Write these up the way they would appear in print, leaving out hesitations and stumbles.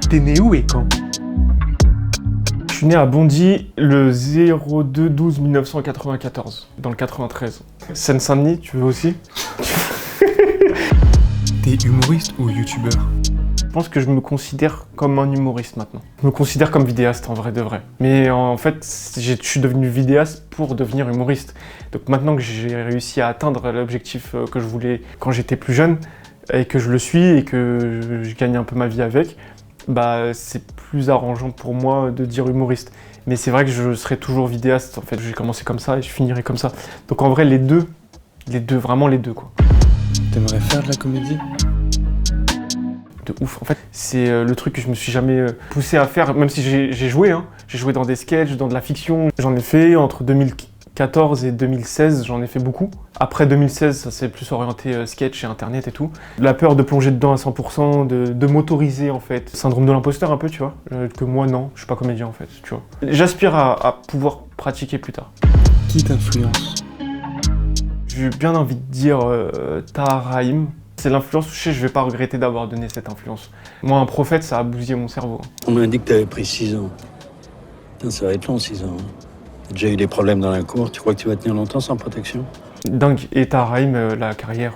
T'es né où et quand? Je suis né à Bondy le 02/12/1994, dans le 93. Seine-Saint-Denis, tu veux aussi? T'es humoriste ou youtubeur? Je pense que je me considère comme un humoriste maintenant. Je me considère comme vidéaste en vrai de vrai. Mais en fait, je suis devenu vidéaste pour devenir humoriste. Donc maintenant que j'ai réussi à atteindre l'objectif que je voulais quand j'étais plus jeune, et que je le suis et que je gagne un peu ma vie avec, bah c'est plus arrangeant pour moi de dire humoriste. Mais c'est vrai que je serai toujours vidéaste. En fait, j'ai commencé comme ça et je finirai comme ça. Donc en vrai, les deux, vraiment les deux quoi. T'aimerais faire de la comédie? De ouf. En fait, c'est le truc que je me suis jamais poussé à faire, même si j'ai joué, hein. J'ai joué dans des sketchs, dans de la fiction. J'en ai fait entre 2014 et 2016, j'en ai fait beaucoup. Après 2016, ça s'est plus orienté sketch et internet et tout. La peur de plonger dedans à 100%, de m'autoriser en fait. Syndrome de l'imposteur un peu, tu vois. Que moi, non, je suis pas comédien en fait, tu vois. J'aspire à pouvoir pratiquer plus tard. Qui t'influence? J'ai bien envie de dire Tahar Rahim. C'est l'influence, je sais, je vais pas regretter d'avoir donné cette influence. Moi, un prophète, ça a bousillé mon cerveau. On m'a dit que t'avais pris 6 ans. Putain, ça va être long, 6 ans. T'as déjà eu des problèmes dans la cour, tu crois que tu vas tenir longtemps sans protection? Dingue. Et Tahar Rahim, la carrière,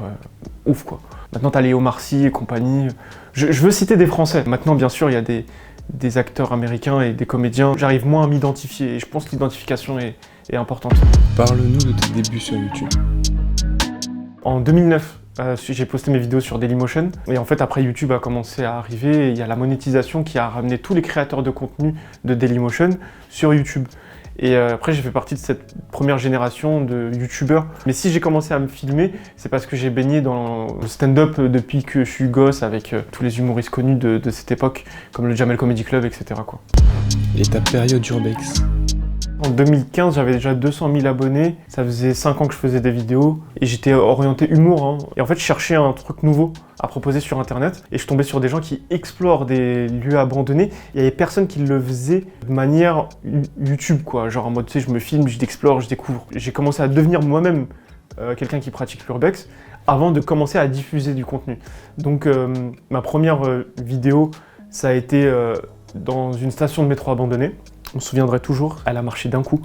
ouf quoi. Maintenant, t'as les Omar Sy et compagnie. Je veux citer des Français. Maintenant, bien sûr, il y a des acteurs américains et des comédiens. J'arrive moins à m'identifier et je pense que l'identification est importante. Parle-nous de tes débuts sur YouTube. En 2009, j'ai posté mes vidéos sur Dailymotion et en fait après YouTube a commencé à arriver et il y a la monétisation qui a ramené tous les créateurs de contenu de Dailymotion sur YouTube. Et après j'ai fait partie de cette première génération de youtubeurs. Mais si j'ai commencé à me filmer, c'est parce que j'ai baigné dans le stand-up depuis que je suis gosse avec tous les humoristes connus de cette époque, comme le Jamel Comedy Club, etc. quoi. Et ta période urbex? En 2015, j'avais déjà 200 000 abonnés, ça faisait 5 ans que je faisais des vidéos et j'étais orienté humour. Hein. Et en fait, je cherchais un truc nouveau à proposer sur internet et je tombais sur des gens qui explorent des lieux abandonnés. Il y avait personne qui le faisait de manière YouTube, quoi. Genre en mode, tu sais, je me filme, je explore, je découvre. J'ai commencé à devenir moi-même quelqu'un qui pratique l'urbex avant de commencer à diffuser du contenu. Donc, ma première vidéo, ça a été dans une station de métro abandonnée. On se souviendrait toujours, elle a marché d'un coup.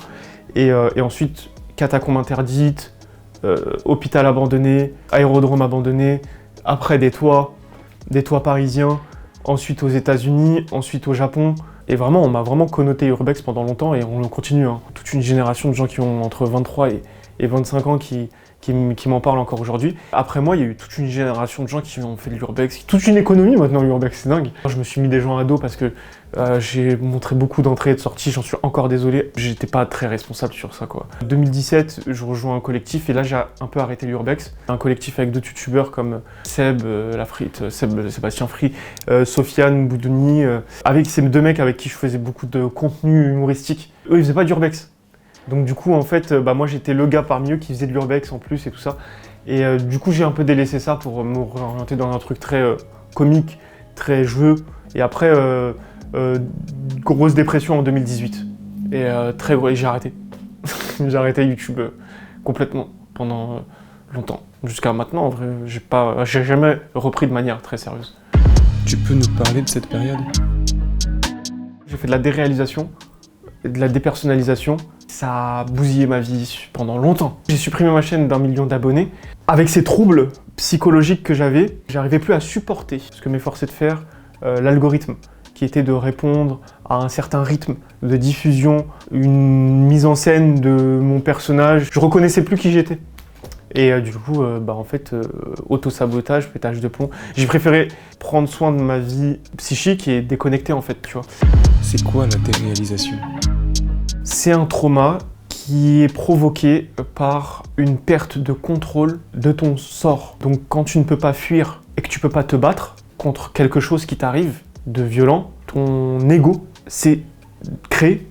Et ensuite, catacombe interdite, hôpital abandonné, aérodrome abandonné, après des toits parisiens, ensuite aux États-Unis, ensuite au Japon. Et vraiment, on m'a vraiment connoté urbex pendant longtemps et on continue. Hein. Toute une génération de gens qui ont entre 23 et 25 ans qui m'en parlent encore aujourd'hui. Après moi, il y a eu toute une génération de gens qui ont fait de l'urbex, toute une économie maintenant l'urbex, c'est dingue. Je me suis mis des gens à dos parce que j'ai montré beaucoup d'entrées et de sorties, j'en suis encore désolé. J'étais pas très responsable sur ça quoi. En 2017, je rejoins un collectif et là j'ai un peu arrêté l'urbex. Un collectif avec d'autres youtubeurs comme Seb, La Frite, Sébastien Free, Sofiane Boudouni, avec ces deux mecs avec qui je faisais beaucoup de contenu humoristique. Eux ils faisaient pas d'urbex. Donc du coup en fait, moi j'étais le gars parmi eux qui faisait de l'urbex en plus et tout ça. Et du coup j'ai un peu délaissé ça pour me réorienter dans un truc très comique, très jeu. Et après, grosse dépression en 2018. Et j'ai arrêté. J'ai arrêté YouTube complètement pendant longtemps. Jusqu'à maintenant en vrai, j'ai jamais repris de manière très sérieuse. Tu peux nous parler de cette période? J'ai fait de la déréalisation, de la dépersonnalisation. Ça a bousillé ma vie pendant longtemps. J'ai supprimé ma chaîne d'1 million d'abonnés. Avec ces troubles psychologiques que j'arrivais plus à supporter ce que m'efforçait de faire l'algorithme, qui était de répondre à un certain rythme de diffusion, une mise en scène de mon personnage. Je reconnaissais plus qui j'étais. Et du coup, en fait, auto-sabotage, pétage de plomb. J'ai préféré prendre soin de ma vie psychique et déconnecter en fait, tu vois. C'est quoi la déréalisation? C'est un trauma qui est provoqué par une perte de contrôle de ton sort. Donc quand tu ne peux pas fuir et que tu peux pas te battre contre quelque chose qui t'arrive de violent, ton ego, c'est créer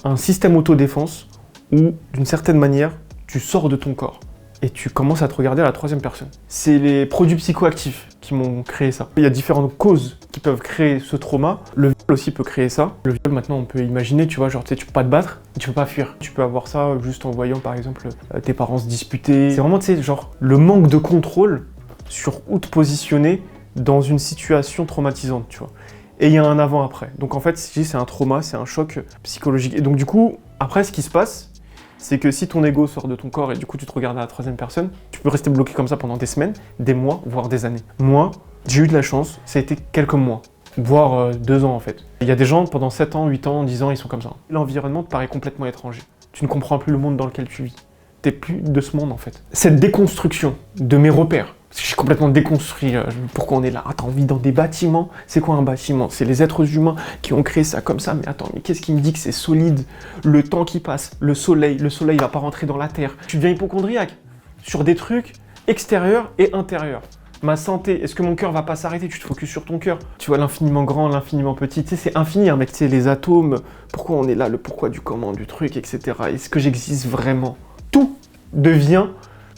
un système autodéfense où, d'une certaine manière, tu sors de ton corps et tu commences à te regarder à la troisième personne. C'est les produits psychoactifs qui m'ont créé ça. Il y a différentes causes qui peuvent créer ce trauma. Le viol aussi peut créer ça. Le viol, maintenant, on peut imaginer, tu vois, genre, tu sais, tu peux pas te battre, tu peux pas fuir. Tu peux avoir ça juste en voyant, par exemple, tes parents se disputer. C'est vraiment, tu sais, genre, le manque de contrôle sur où te positionner dans une situation traumatisante, tu vois. et il y a un avant-après. Donc en fait, c'est un trauma, c'est un choc psychologique. Et donc du coup, après, ce qui se passe, c'est que si ton ego sort de ton corps et du coup tu te regardes à la troisième personne, tu peux rester bloqué comme ça pendant des semaines, des mois, voire des années. Moi, j'ai eu de la chance, ça a été quelques mois, voire 2 ans en fait. Il y a des gens pendant 7 ans, 8 ans, 10 ans, ils sont comme ça. L'environnement te paraît complètement étranger. Tu ne comprends plus le monde dans lequel tu vis. T'es plus de ce monde en fait. Cette déconstruction de mes repères, parce que j'ai complètement déconstruit pourquoi on est là. Attends, on vit dans des bâtiments. C'est quoi un bâtiment? C'est les êtres humains qui ont créé ça comme ça. Mais attends, mais qu'est-ce qui me dit que c'est solide? Le temps qui passe, le soleil va pas rentrer dans la terre. Tu deviens hypocondriaque sur des trucs extérieurs et intérieurs. Ma santé, est-ce que mon cœur va pas s'arrêter? Tu te focuses sur ton cœur. Tu vois l'infiniment grand, l'infiniment petit. Tu sais, c'est infini, hein, mec. Tu sais, les atomes, pourquoi on est là, le pourquoi du comment du truc, etc. Est-ce que j'existe vraiment? Tout devient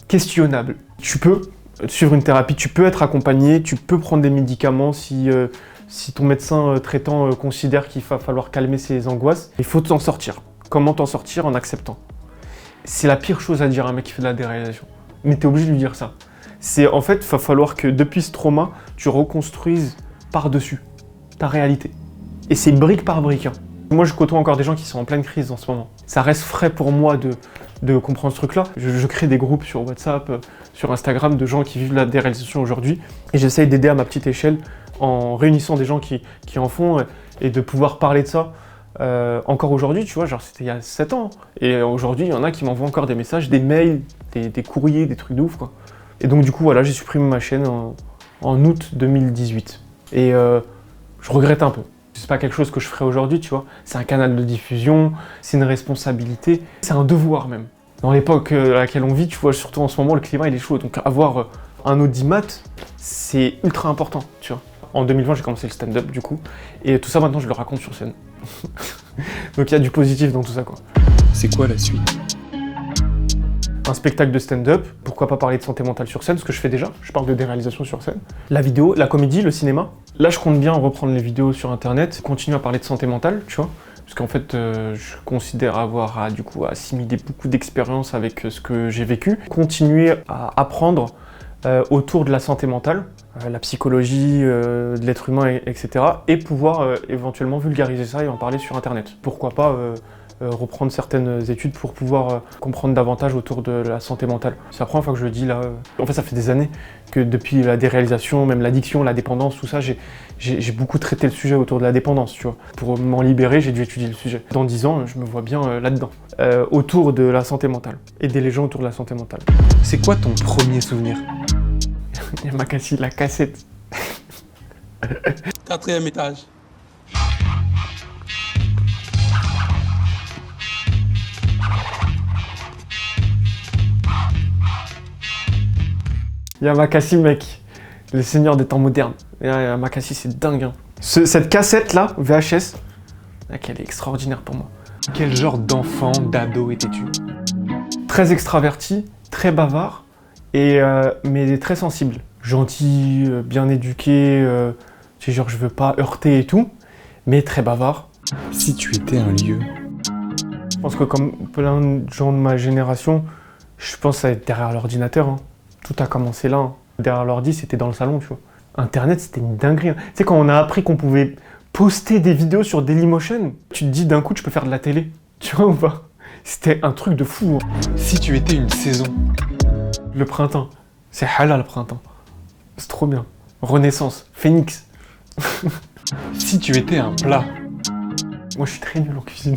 questionnable. Tu peux suivre une thérapie, tu peux être accompagné, tu peux prendre des médicaments si ton médecin traitant considère qu'il va falloir calmer ses angoisses. Il faut t'en sortir. Comment t'en sortir? En acceptant. C'est la pire chose à dire à un mec qui fait de la déréalisation. Mais t'es obligé de lui dire ça. C'est en fait, il va falloir que depuis ce trauma, tu reconstruises par-dessus ta réalité. Et c'est brique par brique. Hein. Moi, je côtoie encore des gens qui sont en pleine crise en ce moment. Ça reste frais pour moi de comprendre ce truc-là. Je crée des groupes sur WhatsApp, sur Instagram de gens qui vivent la déréalisation aujourd'hui. Et j'essaye d'aider à ma petite échelle en réunissant des gens qui en font et de pouvoir parler de ça. Encore aujourd'hui, tu vois, genre c'était il y a 7 ans. Et aujourd'hui, il y en a qui m'envoient encore des messages, des mails, des courriers, des trucs de ouf, quoi. Et donc du coup, voilà, j'ai supprimé ma chaîne en août 2018. Et je regrette un peu. C'est pas quelque chose que je ferais aujourd'hui, tu vois. C'est un canal de diffusion, c'est une responsabilité, c'est un devoir même. Dans l'époque à laquelle on vit, tu vois, surtout en ce moment, le climat il est chaud. Donc avoir un audimat, c'est ultra important, tu vois. En 2020, j'ai commencé le stand-up du coup. Et tout ça maintenant, je le raconte sur scène. Donc il y a du positif dans tout ça, quoi. C'est quoi la suite? Un spectacle de stand-up, pourquoi pas parler de santé mentale sur scène, ce que je fais déjà, je parle de déréalisation sur scène. La vidéo, la comédie, le cinéma. Là, je compte bien reprendre les vidéos sur internet, continuer à parler de santé mentale, tu vois. Parce qu'en fait, je considère avoir du coup assimilé beaucoup d'expériences avec ce que j'ai vécu. Continuer à apprendre autour de la santé mentale, la psychologie de l'être humain, etc. Et pouvoir éventuellement vulgariser ça et en parler sur internet. Pourquoi pas reprendre certaines études pour pouvoir comprendre davantage autour de la santé mentale. C'est la première fois que je le dis là. En fait, ça fait des années que depuis la déréalisation, même l'addiction, la dépendance, tout ça, j'ai beaucoup traité le sujet autour de la dépendance, tu vois. Pour m'en libérer, j'ai dû étudier le sujet. Dans 10 ans, je me vois bien là-dedans, autour de la santé mentale. Aider les gens autour de la santé mentale. C'est quoi ton premier souvenir? Yamakasi, la cassette. 4e étage. Yamakasi, mec, le seigneur des temps modernes. Yamakasi, c'est dingue. Hein. Cette cassette-là, VHS, elle est extraordinaire pour moi. Quel genre d'enfant, d'ado étais-tu? Très extraverti, très bavard, mais très sensible. Gentil, bien éduqué, tu sais, genre je veux pas heurter et tout, mais très bavard. Si tu étais un lieu? Je pense que comme plein de gens de ma génération, je pense à être derrière l'ordinateur. Hein. Tout a commencé là. Hein. Derrière l'ordi, c'était dans le salon, tu vois. Internet, c'était une dinguerie. Hein. Tu sais, quand on a appris qu'on pouvait poster des vidéos sur Dailymotion, tu te dis d'un coup, tu peux faire de la télé. Tu vois ou pas? C'était un truc de fou. Hein. Si tu étais une saison? Le printemps. C'est halal, le printemps. C'est trop bien. Renaissance. Phénix. Si tu étais un plat? Moi, je suis très nul en cuisine.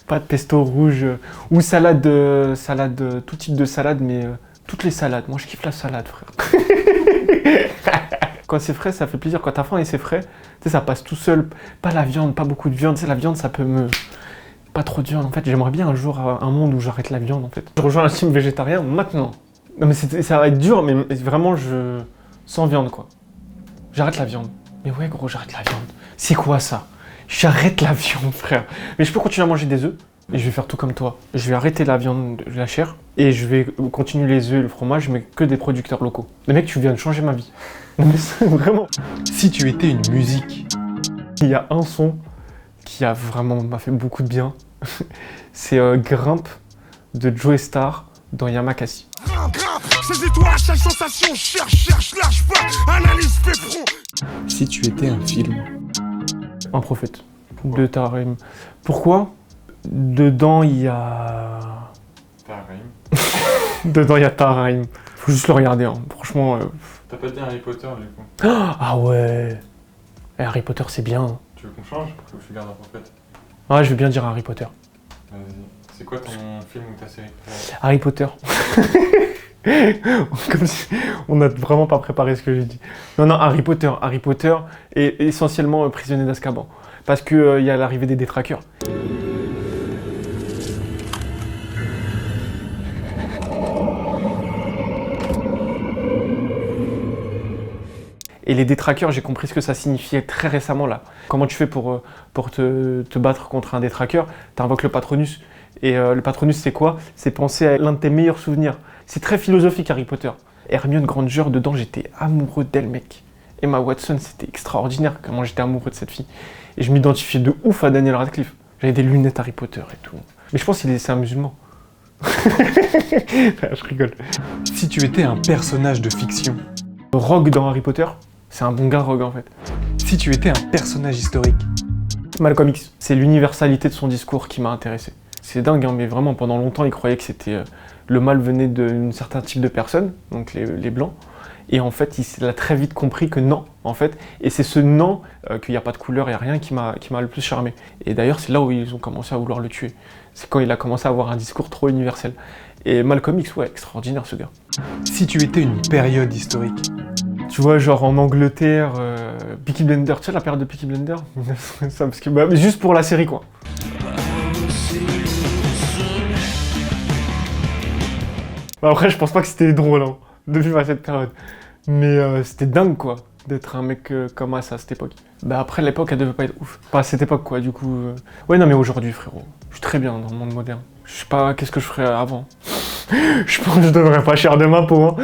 Pas de pesto rouge. Ou salade, tout type de salade, mais... toutes les salades, moi je kiffe la salade, frère. Quand c'est frais, ça fait plaisir. Quand t'as faim et c'est frais, tu sais, ça passe tout seul. Pas la viande, pas beaucoup de viande. Tu sais, la viande, ça peut me... Pas trop de viande, en fait. J'aimerais bien un jour un monde où j'arrête la viande, en fait. Je rejoins un team végétarien maintenant. Non, mais ça va être dur, mais vraiment, sans viande, quoi. J'arrête la viande. Mais ouais, gros, j'arrête la viande. C'est quoi ça? J'arrête la viande, frère. Mais je peux continuer à manger des œufs. Et je vais faire tout comme toi. Je vais arrêter la viande, la chair, et je vais continuer les œufs et le fromage, mais que des producteurs locaux. Mais mec, tu viens de changer ma vie. Non mais c'est vraiment... Si tu étais une musique? Il y a un son qui m'a fait beaucoup de bien. C'est Grimpe de Joe Star dans Yamakasi. Saisis-toi à chaque sensation, cherche, lâche pas, analyse, fais front. Si tu étais un film. Un prophète de Tahrim. Pourquoi? Dedans, il y a... Dedans, il y a Tahrim. Faut juste le regarder, hein. Franchement... T'as pas dit Harry Potter du coup? Ah ouais. Et Harry Potter, c'est bien. Tu veux qu'on change ou je garde un prophète? Ouais, je veux bien dire Harry Potter. Vas-y. C'est quoi ton film ou ta série? Harry Potter. Comme si on n'a vraiment pas préparé ce que j'ai dit. Non, Harry Potter. Harry Potter est essentiellement prisonnier d'Azkaban. Parce qu'il y a l'arrivée des détraqueurs. Et les détraqueurs, j'ai compris ce que ça signifiait très récemment là. Comment tu fais pour te battre contre un détraqueur? T'invoques le Patronus. Et le Patronus, c'est quoi? C'est penser à l'un de tes meilleurs souvenirs. C'est très philosophique, Harry Potter. Hermione Granger, dedans, j'étais amoureux d'elle, mec. Emma Watson, c'était extraordinaire comment j'étais amoureux de cette fille. Et je m'identifiais de ouf à Daniel Radcliffe. J'avais des lunettes Harry Potter et tout. Mais je pense qu'il c'est un musulman. Je rigole. Si tu étais un personnage de fiction. Rogue dans Harry Potter, c'est un bon gars, Rogue, en fait. Si tu étais un personnage historique. Malcolm X, c'est l'universalité de son discours qui m'a intéressé. C'est dingue, hein, mais vraiment, pendant longtemps, il croyait que c'était le mal venait d'un certain type de personnes, donc les blancs. Et en fait, il a très vite compris que non, en fait. Et c'est ce non, qu'il n'y a pas de couleur et rien, qui m'a le plus charmé. Et d'ailleurs, c'est là où ils ont commencé à vouloir le tuer. C'est quand il a commencé à avoir un discours trop universel. Et Malcolm X, ouais, extraordinaire ce gars. Si tu étais une période historique. Tu vois, genre en Angleterre, Peaky Blinders, tu sais la période de Peaky Blinders? Ça, parce que, mais juste pour la série, quoi. Après, je pense pas que c'était drôle, hein, de vivre à cette période. Mais c'était dingue, quoi, d'être un mec comme ça à cette époque. Bah après, l'époque, elle devait pas être ouf. Pas à cette époque, quoi, du coup... Ouais, non, mais aujourd'hui, frérot, je suis très bien dans le monde moderne. Je sais pas, qu'est-ce que je ferais avant? Je pense que je devrais pas cher de ma peau, hein.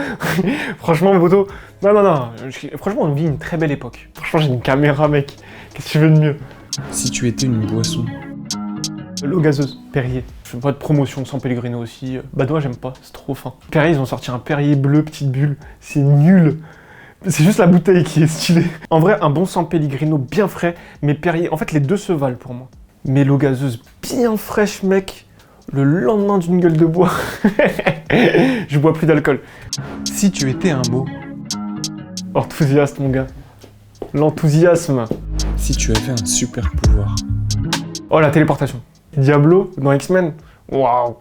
Franchement, Boto... Non. Franchement, on vit une très belle époque. Franchement, j'ai une caméra, mec. Qu'est-ce que tu veux de mieux? Si tu étais une boisson. L'eau gazeuse, Perrier. Je fais pas de promotion de San Pellegrino aussi. Badois, j'aime pas, c'est trop fin. Perrier, ils ont sorti un Perrier bleu, petite bulle. C'est nul. C'est juste la bouteille qui est stylée. En vrai, un bon San Pellegrino bien frais, mais Perrier... En fait, les deux se valent pour moi. Mais l'eau gazeuse bien fraîche, mec. Le lendemain d'une gueule de bois. Je bois plus d'alcool. Si tu étais un mot. Enthousiaste, mon gars. L'enthousiasme. Si tu avais un super pouvoir. Oh, la téléportation. Diablo dans X-Men. Waouh.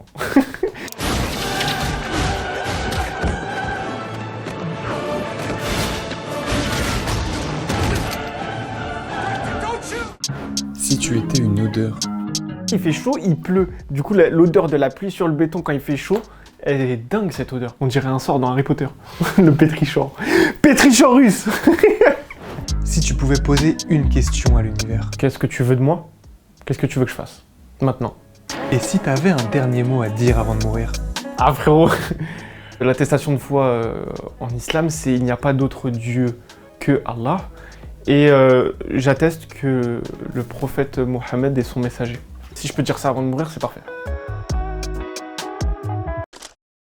Si tu étais une odeur. Il fait chaud, il pleut. Du coup, l'odeur de la pluie sur le béton quand il fait chaud, elle est dingue cette odeur. On dirait un sort dans Harry Potter. Le pétrichor. Pétrichorus. Si tu pouvais poser une question à l'univers. Qu'est-ce que tu veux de moi? Qu'est-ce que tu veux que je fasse? Maintenant. Et si t'avais un dernier mot à dire avant de mourir? Ah frérot. L'attestation de foi en islam, c'est il n'y a pas d'autre Dieu que Allah. Et j'atteste que le prophète Mohammed est son messager. Si je peux dire ça avant de mourir, c'est parfait.